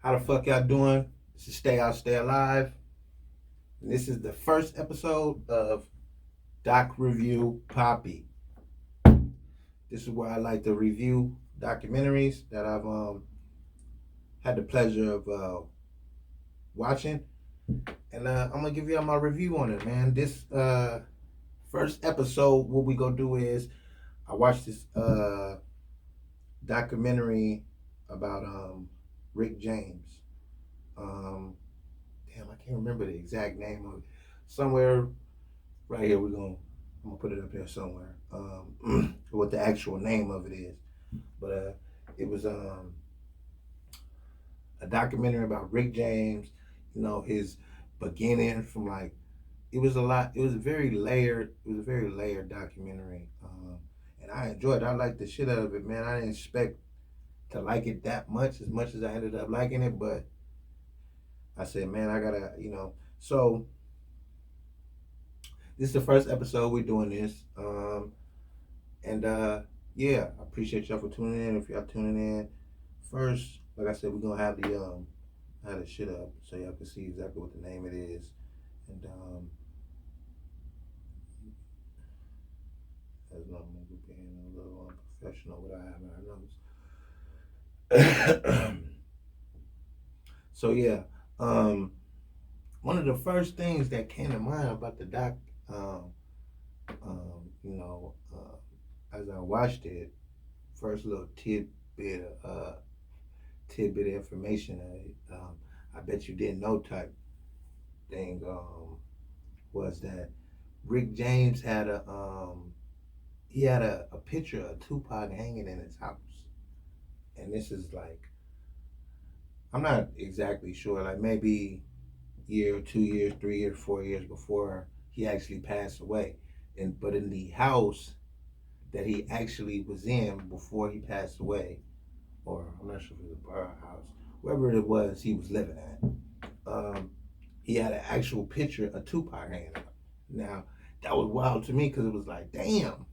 How the fuck y'all doing? This is Stay Out, Stay Alive. And this is the first episode of Doc Review Poppy. This is where I like to review documentaries that I've had the pleasure of watching. And I'm going to give y'all my review on it, man. This first episode, what we going to do is I watched this documentary about Rick James. Damn, I can't remember the exact name of it. Somewhere right here, I'm gonna put it up here somewhere. What the actual name of it is, but it was a documentary about Rick James. You know, his beginning from like it was a lot. It was a very layered. It was a very layered documentary, and I enjoyed it. I liked the shit out of it, man. I didn't expect to like it that much as I ended up liking it, but I said, man, I gotta, So this is the first episode we're doing this, and yeah, I appreciate y'all for tuning in. If y'all tuning in first, like I said, we're gonna have the shit up so y'all can see exactly what the name it is, and as normal, we're being a little unprofessional without having our notes. So yeah, one of the first things that came to mind about the doc, you know, as I watched it, first little tidbit of information, I bet you didn't know type thing, was that Rick James had a picture of Tupac hanging in his house, and this is like, I'm not exactly sure, like maybe year, 2 years, 3 years, 4 years before he actually passed away, but in the house that he actually was in before he passed away, or I'm not sure if it was a bar house, wherever it was he was living at, he had an actual picture of Tupac hanging out. Now, that was wild to me because it was like, damn,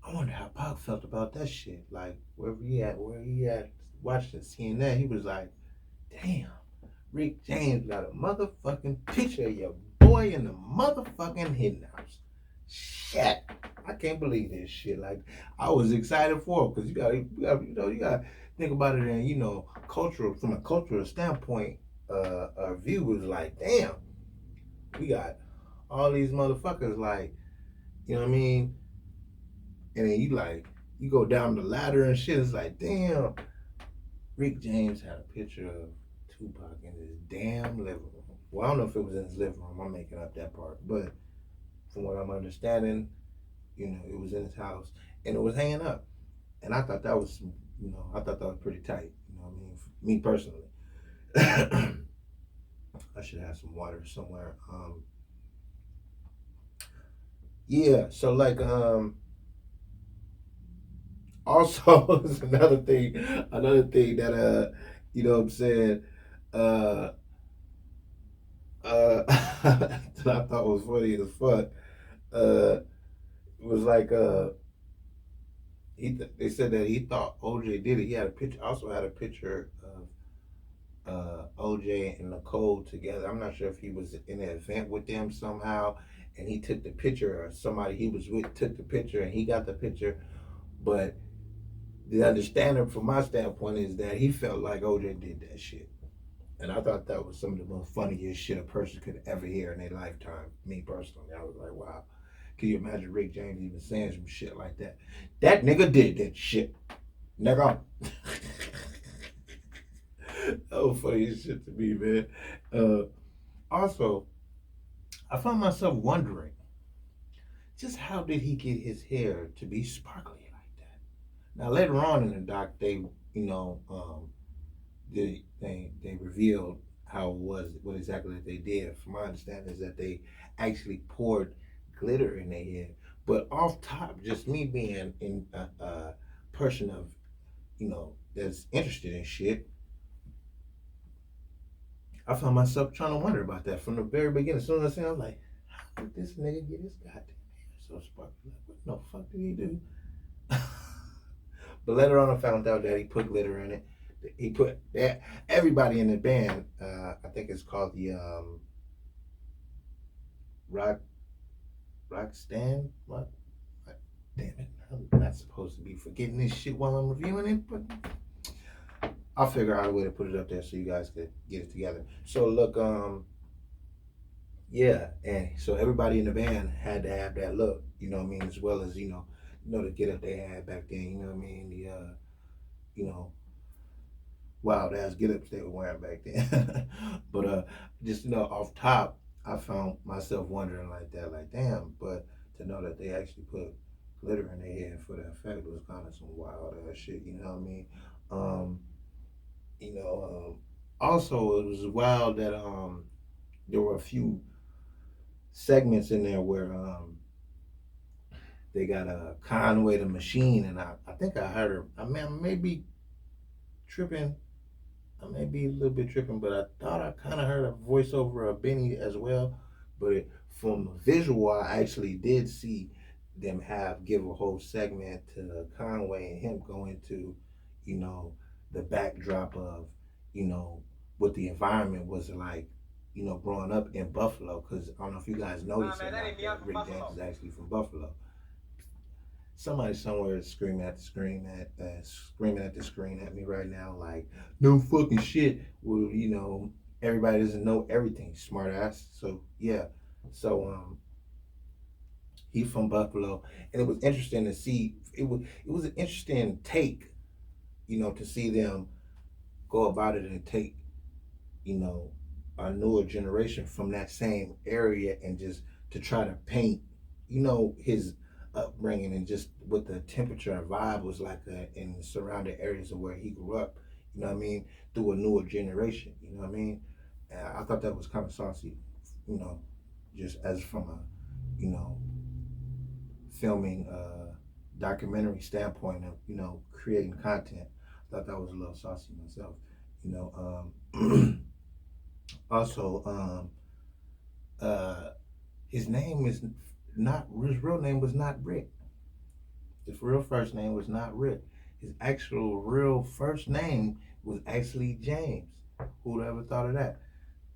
I wonder how Pac felt about that shit. Like, where he at, watching, seeing that, he was like, damn, Rick James got a motherfucking picture of your boy in the motherfucking hidden house. Shit, I can't believe this shit. Like, I was excited for him because you gotta think about it, and from a cultural standpoint, a view was like, damn, we got all these motherfuckers, like, you know what I mean? And then you go down the ladder and shit. It's like, damn, Rick James had a picture of Tupac in his damn living room. Well, I don't know if it was in his living room. I'm making up that part, but from what I'm understanding, it was in his house and it was hanging up. And I thought that was, pretty tight. You know what I mean? For me personally, I should have some water somewhere. Yeah. So like, also is another thing that you know what I'm saying, uh that I thought was funny as fuck. It was like they said that he thought OJ did it. He had a picture of OJ and Nicole together. I'm not sure if he was in an event with them somehow and he took the picture, or somebody he was with took the picture and he got the picture. But the understanding from my standpoint is that he felt like OJ did that shit. And I thought that was some of the most funniest shit a person could ever hear in their lifetime. Me personally, I was like, wow. Can you imagine Rick James even saying some shit like that? That nigga did that shit. Nigga. That was funny as shit to me, man. Also, I found myself wondering, just how did he get his hair to be sparkly like that? Now, later on in the doc, they revealed how it was, what exactly that they did. From my understanding is that they actually poured glitter in their hair. But off top, just me being in a person of, that's interested in shit, I found myself trying to wonder about that from the very beginning. As soon as I said, I was like, how did this nigga get his goddamn hair so sparkly? What the fuck did he do? But later on, I found out that he put glitter in it. He put that everybody in the band. I think it's called the Rock Rock Stand. What? Damn it! I'm not supposed to be forgetting this shit while I'm reviewing it, but I'll figure out a way to put it up there so you guys could get it together. So look, yeah, and so everybody in the band had to have that look, you know what I mean, as well as the get up they had back then, you know what I mean, the you know, wild ass get ups they were wearing back then. But just off top, I found myself wondering like that, like damn, but to know that they actually put glitter in their head for the effect was kind of some wild ass shit, you know what I mean? Um, you know, also it was wild that there were a few segments in there where they got a Conway the Machine, and I think I heard her. I mean, I may be tripping. I may be a little bit tripping, but I thought I kind of heard a voiceover of Benny as well. But from visual, I actually did see them give a whole segment to Conway and him going to, you know, the backdrop of, you know, what the environment was like, growing up in Buffalo. Because I don't know if you guys noticed or not, that Rick James is actually from Buffalo. Somebody somewhere is screaming at the screen at me right now, like no fucking shit. Well, everybody doesn't know everything, smart ass. So yeah, so he from Buffalo, and it was interesting to see. It was an interesting take, to see them go about it and take, you know, a newer generation from that same area and just to try to paint, his upbringing and just what the temperature and vibe was like in the surrounding areas of where he grew up, you know what I mean, through a newer generation, you know what I mean? And I thought that was kind of saucy, you know, just as from a, you know, filming documentary standpoint of, creating content. I thought that was a little saucy myself, you know. Also, uh, his name is not his real name was not Rick. His real first name was not Rick. His actual real first name was actually James. Who'd ever thought of that?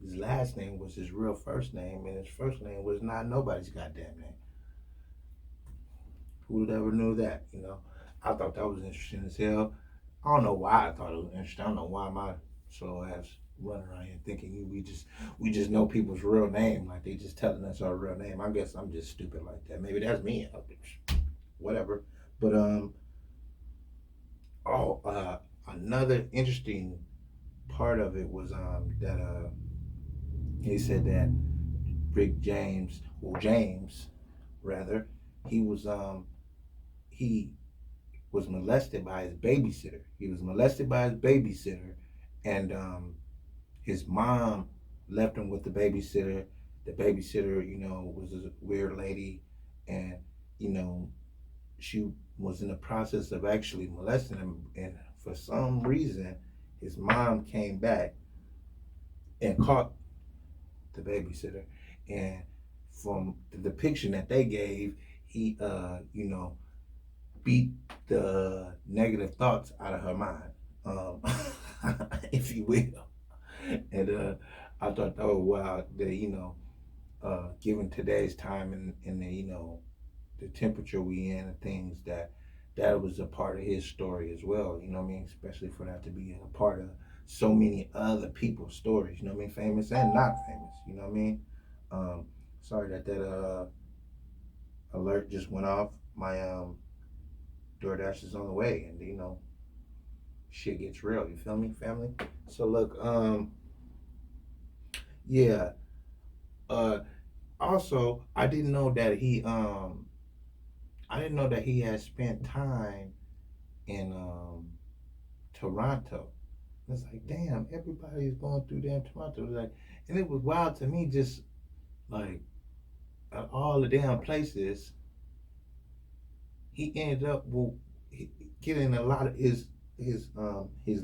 His last name was his real first name, and his first name was not nobody's goddamn name. Who'd ever knew that? I thought that was interesting as hell. I don't know why I thought it was interesting. I don't know why my slow ass running around here thinking we just know people's real name, like they just telling us our real name. I guess I'm just stupid like that. Maybe that's me. Whatever. But another interesting part of it was that he said that Rick James, or James rather, he was he was molested by his babysitter. He was molested by his babysitter, and his mom left him with the babysitter. The babysitter, was a weird lady, and she was in the process of actually molesting him. And for some reason, his mom came back and caught the babysitter. And from the depiction that they gave, he, beat the negative thoughts out of her mind, if you will. And I thought, oh wow, given today's time and the temperature we in and things that was a part of his story as well. You know what I mean? Especially for that to be a part of so many other people's stories. You know what I mean? Famous and not famous. You know what I mean? Sorry that alert just went off. My DoorDash is on the way, and shit gets real. You feel me, family? So look, yeah. Also, I didn't know that he had spent time in Toronto. It's like, damn, everybody's going through damn Toronto. Like, and it was wild to me, just like all the damn places he ended up getting a lot of his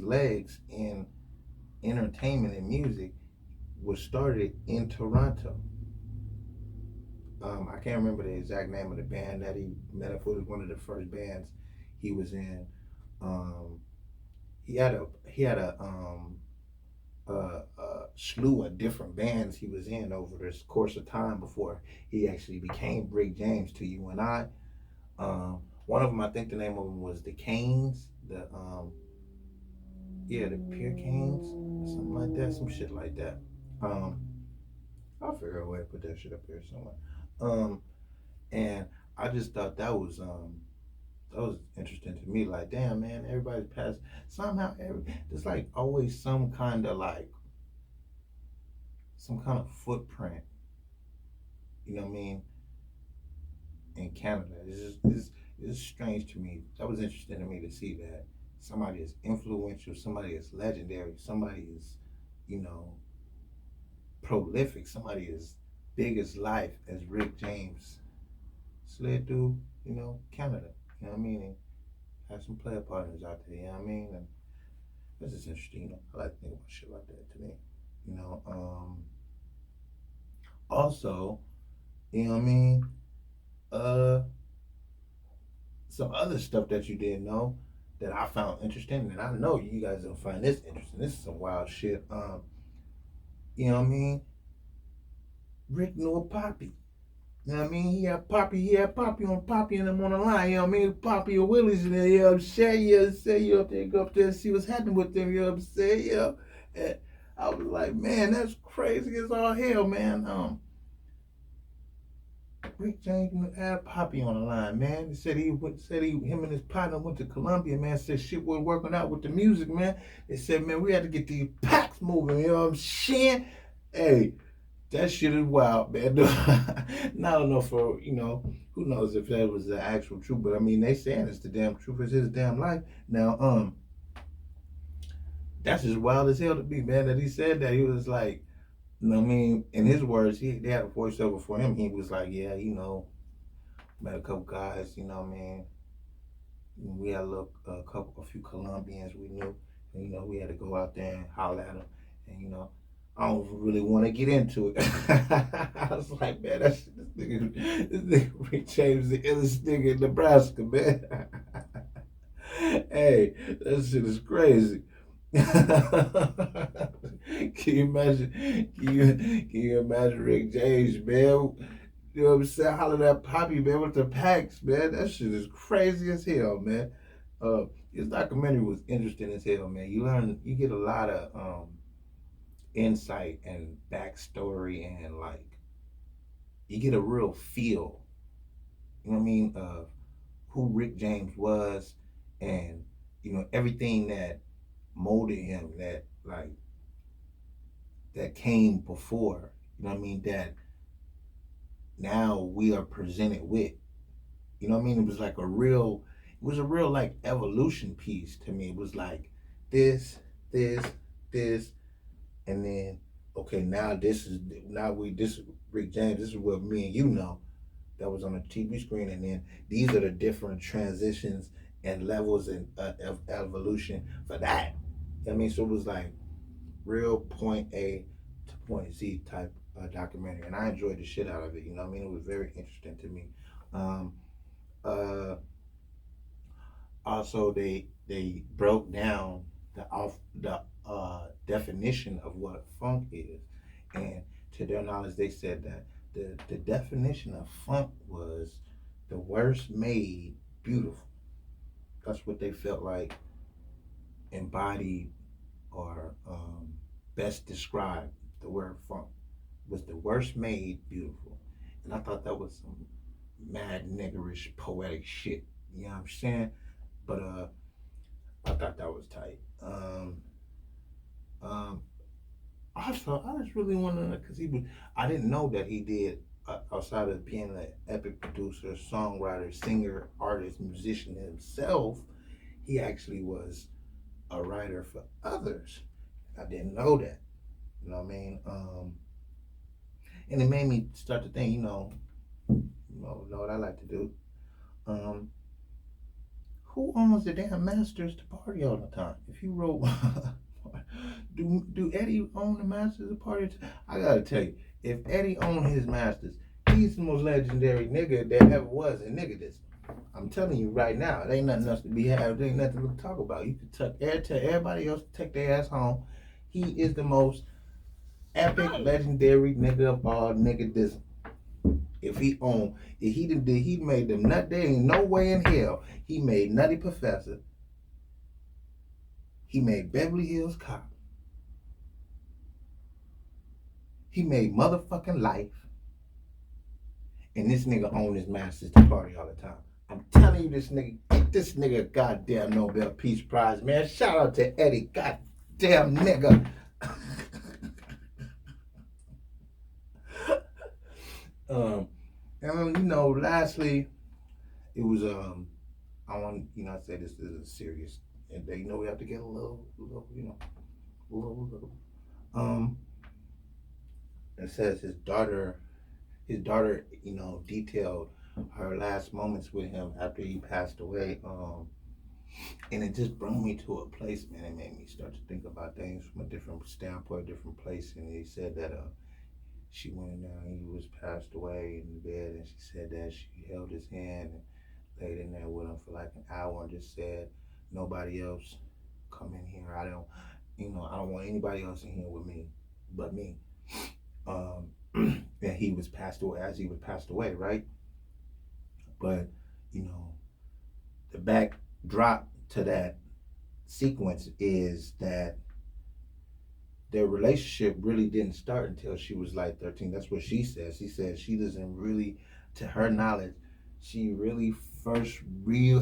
legs in entertainment and music was started in Toronto. I can't remember the exact name of the band that he met up with. It was one of the first bands he was in. he had a slew of different bands he was in over this course of time before he actually became Rick James to you and I. One of them, I think the name of them was the Canes, the Pure Canes, something like that, some shit like that. Um, I'll figure out a way to put that shit up here somewhere. And I just thought that was interesting to me. Like, damn, man, everybody's past somehow. There's like always some kind of footprint. You know what I mean? In Canada, it's strange to me. That was interesting to me to see that somebody is influential, somebody is legendary, somebody is, you know, prolific, somebody as big as life as Rick James slid through, Canada. You know what I mean? And have some player partners out there. You know what I mean? And this is interesting. I like to think about shit like that to me. You know. Also, you know what I mean? Uh, some other stuff that you didn't know that I found interesting, and I know you guys don't find this interesting. This is some wild shit. You know what I mean? Rick knew a Poppy. You know what I mean? He had Poppy and them on the line, you know what I mean? Poppy and Willie's in there, you know what I'm saying? You know what I'm saying? You up there, go up there and see what's happening with them, you know what I'm saying? And I was like, man, that's crazy as all hell, man. Rick James had Poppy on the line, man. He said him and his partner went to Columbia, man. Said shit wasn't working out with the music, man. They said, man, we had to get these packs moving, you know what I'm saying? Hey, that shit is wild, man. Now, I don't know who knows if that was the actual truth, but I mean, they saying it's the damn truth. It's his damn life. Now, that's just wild as hell to me, man, that he said that. He was like, you know what I mean? In his words, they had a voiceover for him. He was like, yeah, met a couple guys, you know what I mean? We had a few Colombians we knew. And, we had to go out there and holler at them. And, I don't really want to get into it. I was like, man, this nigga Rick James, the illest nigga in Nebraska, man. Hey, that shit is crazy. Can you imagine? Can you imagine Rick James, man? You know what I'm saying? Hollering at Poppy, man, with the packs, man. That shit is crazy as hell, man. His documentary was interesting as hell, man. You get a lot of insight and backstory, and like you get a real feel, you know what I mean, of who Rick James was, and everything that molded him, that came before, you know what I mean, that now we are presented with. You know what I mean? It was a real like evolution piece to me. It was like this, this, this, and then okay, this is Rick James. This is what me and you know that was on the TV screen, and then these are the different transitions and levels of evolution for that. I mean, so it was like real point A to point Z type documentary, and I enjoyed the shit out of it. You know what I mean? It was very interesting to me. Um, uh, Also, they broke down the definition of what funk is, and to their knowledge, they said that the definition of funk was the worst made beautiful. That's what they felt like embodied or best described the word funk, was the worst made beautiful. And I thought that was some mad niggerish poetic shit. You know what I'm saying? But I thought that was tight. Also, I just really want to know, because I didn't know that he did, outside of being an epic producer, songwriter, singer, artist, musician himself, he actually was a writer for others. I didn't know that. You know what I mean? And it made me start to think, what I like to do. Who owns the damn masters to party all the time? If you wrote, do Eddie own the masters to party? I gotta tell you, if Eddie owned his masters, he's the most legendary nigga that ever was in nigga this. I'm telling you right now, it ain't nothing else to be had. There ain't nothing to talk about. You could tell everybody else to take their ass home. He is the most epic, legendary nigga of all nigga. If he made them nut. There ain't no way in hell he made Nutty Professor. He made Beverly Hills Cop. He made motherfucking Life. And this nigga owned his masters to party all the time. I'm telling you, get this nigga a goddamn Nobel Peace Prize, man. Shout out to Eddie, goddamn nigga. And lastly, it was I want I say this is a serious, and we have to get a little. It says his daughter, detailed her last moments with him after he passed away. And it just brought me to a place, man. It made me start to think about things from a different standpoint, a different place. And he said that she went in there and he was passed away in the bed, and she said that she held his hand and laid in there with him for like an hour and just said, "Nobody else come in here. I don't want anybody else in here with me, but me." And he was passed away, right? But the backdrop to that sequence is that their relationship really didn't start until she was like 13. That's what she says. She says she doesn't really, to her knowledge, she really first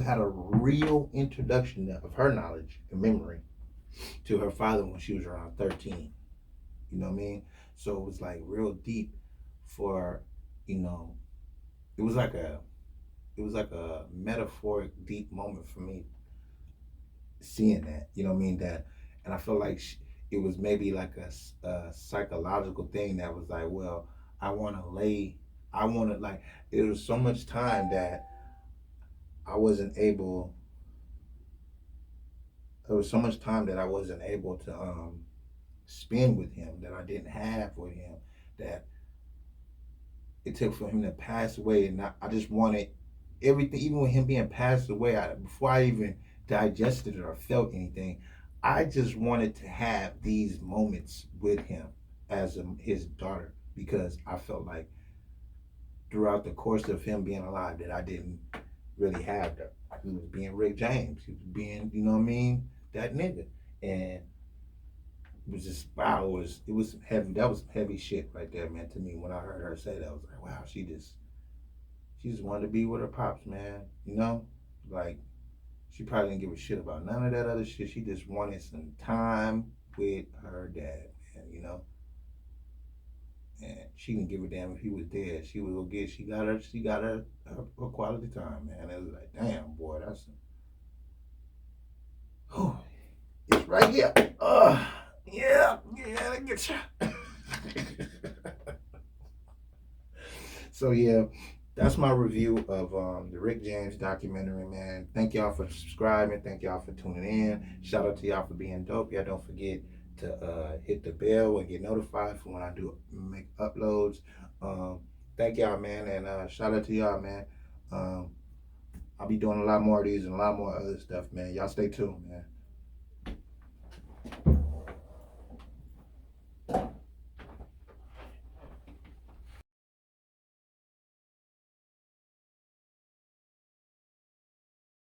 had a real introduction of her knowledge and memory to her father when she was around 13. You know what I mean? So it was like real deep for, it was like a metaphoric deep moment for me seeing that, you know what I mean? And I feel like it was maybe like a psychological thing that was like, well, it was so much time that I wasn't able, there was so much time that I wasn't able to spend with him, that I didn't have with him, that it took for him to pass away. And I just wanted everything, even with him being passed away, before I even digested it or felt anything, I just wanted to have these moments with him as his daughter, because I felt like throughout the course of him being alive that I didn't really have that. He was being Rick James. He was being, that nigga. And it was just, wow, it was heavy. That was heavy shit right there, man, to me. When I heard her say that, I was like, wow, she just wanted to be with her pops, man. Like, she probably didn't give a shit about none of that other shit. She just wanted some time with her dad, man, And she didn't give a damn if he was dead. She got her quality time, man. It was like, damn, boy, it's right here. Yeah, I get you. So yeah, that's my review of the Rick James documentary, man. Thank y'all for subscribing. Thank y'all for tuning in. Shout out to y'all for being dope. Y'all don't forget to hit the bell and get notified for when I do make uploads. Thank y'all, man, and shout out to y'all, man. I'll be doing a lot more of these and a lot more other stuff, man. Y'all stay tuned, man.